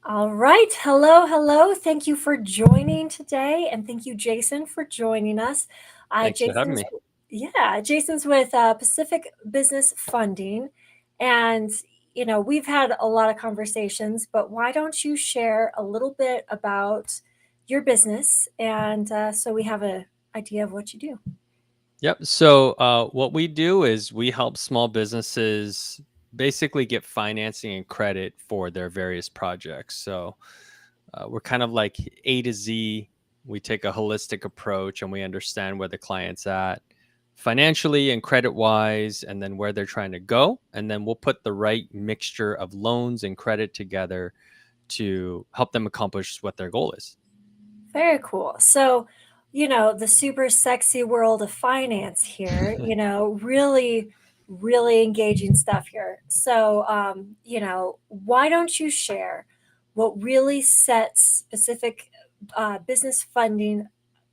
All right. Hello, hello. Thank you for joining today, and thank you, Jason, for joining us. Thanks for having Jason's, me. yeah, Jason's with Pacific Business Funding, and we've had a lot of conversations. But why don't you share a little bit about your business, and so we have an idea of what you do? Yep. So, what we do is we help small businesses basically get financing and credit for their various projects. So, we're kind of like A to Z. We take a holistic approach and we understand where the client's at financially and credit wise, and then where they're trying to go. And then we'll put the right mixture of loans and credit together to help them accomplish what their goal is. Very cool. So, the super sexy world of finance here, really, really engaging stuff here. So, why don't you share what really sets specific business funding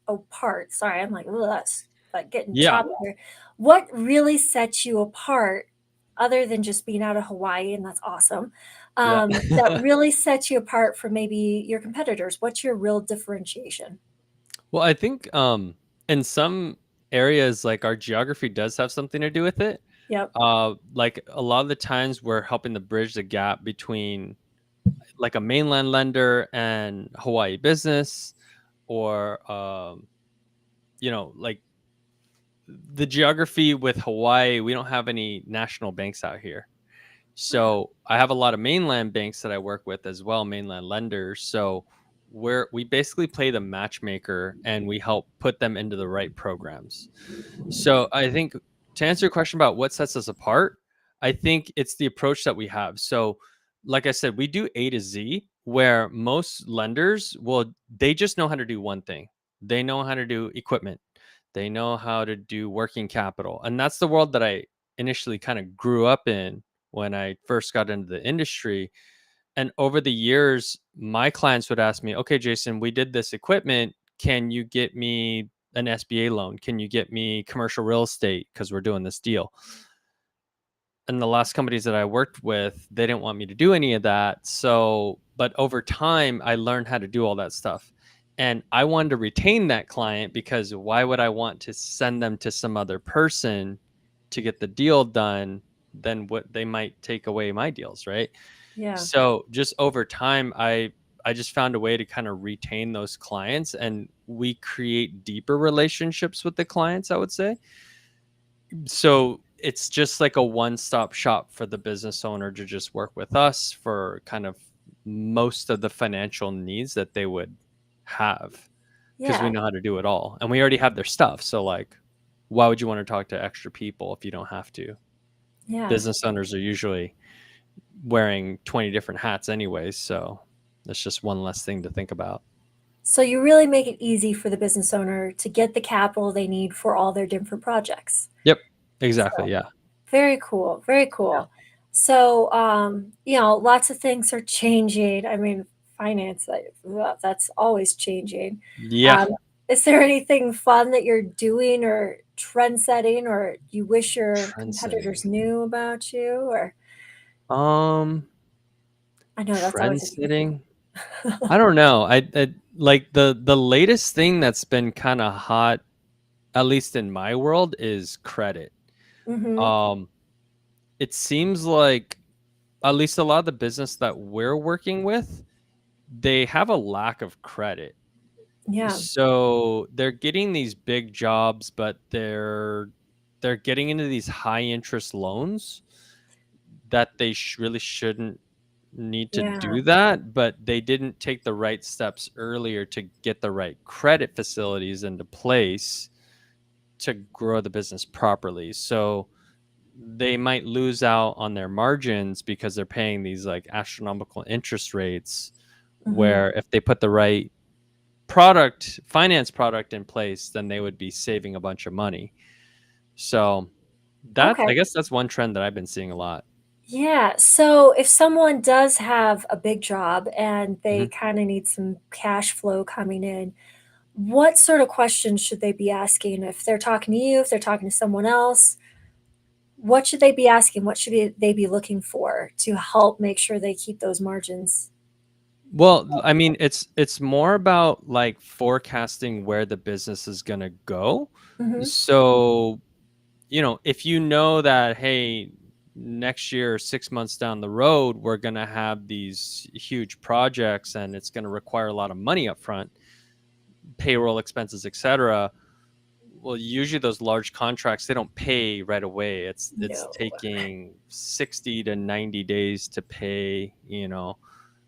apart? Sorry, I'm like, ugh, that's like getting Yeah. choppy here. What really sets you apart, other than just being out of Hawaii, and that's awesome, Yeah. that really sets you apart from maybe your competitors? What's your real differentiation? Well, I think in some areas, like our geography does have something to do with it. Yep. Like a lot of the times we're helping to bridge the gap between like a mainland lender and Hawaii business, or like the geography with Hawaii, we don't have any national banks out here. So I have a lot of mainland banks that I work with as well, mainland lenders. So we basically play the matchmaker and we help put them into the right programs. So I think to answer your question about what sets us apart, I think it's the approach that we have. So like I said, we do A to Z, where most lenders, well, they just know how to do one thing. They know how to do equipment. They know how to do working capital. And that's the world that I initially kind of grew up in when I first got into the industry. And over the years, my clients would ask me, okay, Jason, we did this equipment. Can you get me an SBA loan? Can you get me commercial real estate? Because we're doing this deal. And the last companies that I worked with, they didn't want me to do any of that. So, but over time, I learned how to do all that stuff. And I wanted to retain that client because why would I want to send them to some other person to get the deal done? Then what they might take away my deals, right? Yeah. So just over time, I just found a way to kind of retain those clients, and we create deeper relationships with the clients, I would say. So it's just like a one-stop shop for the business owner to just work with us for kind of most of the financial needs that they would have, because we Yeah. know how to do it all and we already have their stuff. So like, why would you want to talk to extra people if you don't have to? Yeah. Business owners are usually wearing 20 different hats anyways, so that's just one less thing to think about. So you really make it easy for the business owner to get the capital they need for all their different projects. Yep, So exactly, yeah. very cool. Very Yeah. cool. So, lots of things are changing. I mean, finance, well, that's always changing. Yeah. Um, is there anything fun that you're doing or trend setting or you wish your Trend setting. competitors knew about you? Or um I know that's Trend always a good setting, I don't know. I like the latest thing that's been kind of hot, at least in my world, is credit. Mm-hmm. Um, it seems like at least a lot of the business that we're working with, they have a lack of credit. Yeah. So they're getting these big jobs, but they're getting into these high interest loans that they really shouldn't need to Yeah. do that, but they didn't take the right steps earlier to get the right credit facilities into place to grow the business properly. So they might lose out on their margins because they're paying these like astronomical interest rates, Mm-hmm. where if they put the right product, finance product in place, then they would be saving a bunch of money. So that, Okay. I guess that's one trend that I've been seeing a lot. Yeah. So if someone does have a big job and they Mhm. kind of need some cash flow coming in, what sort of questions should they be asking if they're talking to you, if they're talking to someone else? What should they be asking? What should they be looking for to help make sure they keep those margins? Well, I mean, it's more about like forecasting where the business is going to go. Mhm. So, if you know that, hey, next year, 6 months down the road, we're going to have these huge projects and it's going to require a lot of money up front, payroll expenses, etc. Well, usually those large contracts, they don't pay right away. It's No. taking 60 to 90 days to pay.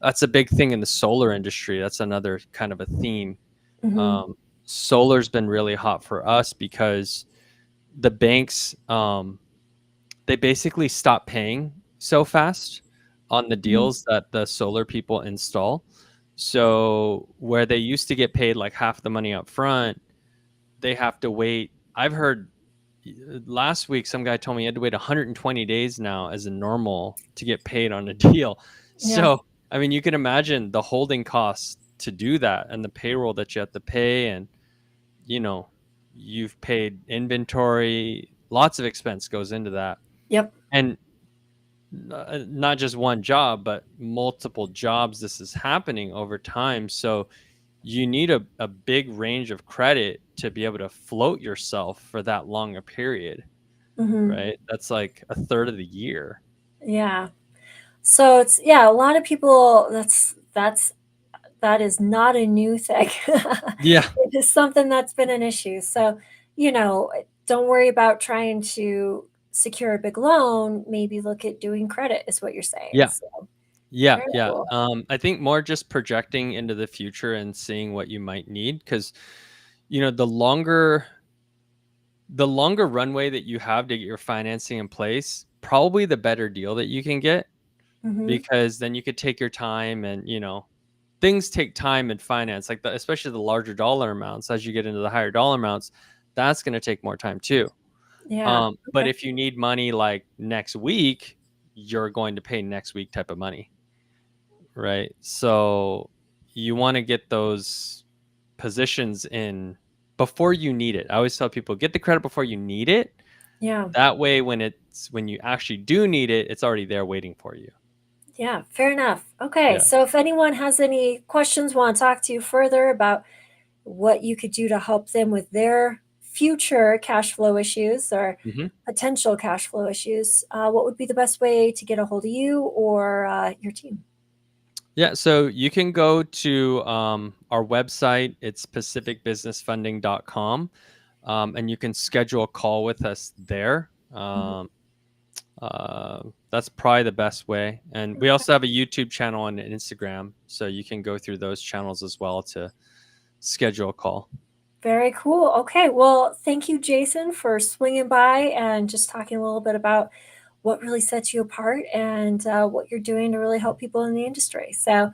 That's a big thing in the solar industry. That's another kind of a theme. Mhm. Um, Solar's been really hot for us because the banks, they basically stop paying so fast on the Mhm. deals that the solar people install. So where they used to get paid like half the money up front, they have to wait. I've heard last week some guy told me he had to wait 120 days now as a normal to get paid on a deal. Yeah. So, I mean, you can imagine the holding costs to do that and the payroll that you have to pay. And, you know, you've paid inventory, lots of expense goes into that. Yep. And not just one job, but multiple jobs. This is happening over time. So, you need a big range of credit to be able to float yourself for that long a period, Mhm. right? That's like a third of the year. Yeah. So it's yeah, a lot of people that is not a new thing. Yeah. It is something that's been an issue. So, don't worry about trying to secure a big loan, maybe look at doing credit is what you're saying. Yeah. So, Yeah. very Yeah. cool. I think more just projecting into the future and seeing what you might need because, the longer runway that you have to get your financing in place, probably the better deal that you can get Mhm. because then you could take your time and, things take time in finance, like especially the larger dollar amounts. As you get into the higher dollar amounts, that's going to take more time too. Yeah. But Okay. if you need money like next week, you're going to pay next week type of money, right? So you want to get those positions in before you need it. I always tell people get the credit before you need it. Yeah. That way, when you actually do need it, it's already there waiting for you. Yeah, fair enough. Okay, Yeah. so if anyone has any questions, want to talk to you further about what you could do to help them with their future cash flow issues or hmm potential cash flow issues, what would be the best way to get a hold of you or your team? Yeah, so you can go to our website. It's pacificbusinessfunding.com, and you can schedule a call with us there. Mhm. That's probably the best way. And we also have a YouTube channel and an Instagram, so you can go through those channels as well to schedule a call. Very cool. Okay, well, thank you, Jason, for swinging by and just talking a little bit about what really sets you apart and what you're doing to really help people in the industry. So,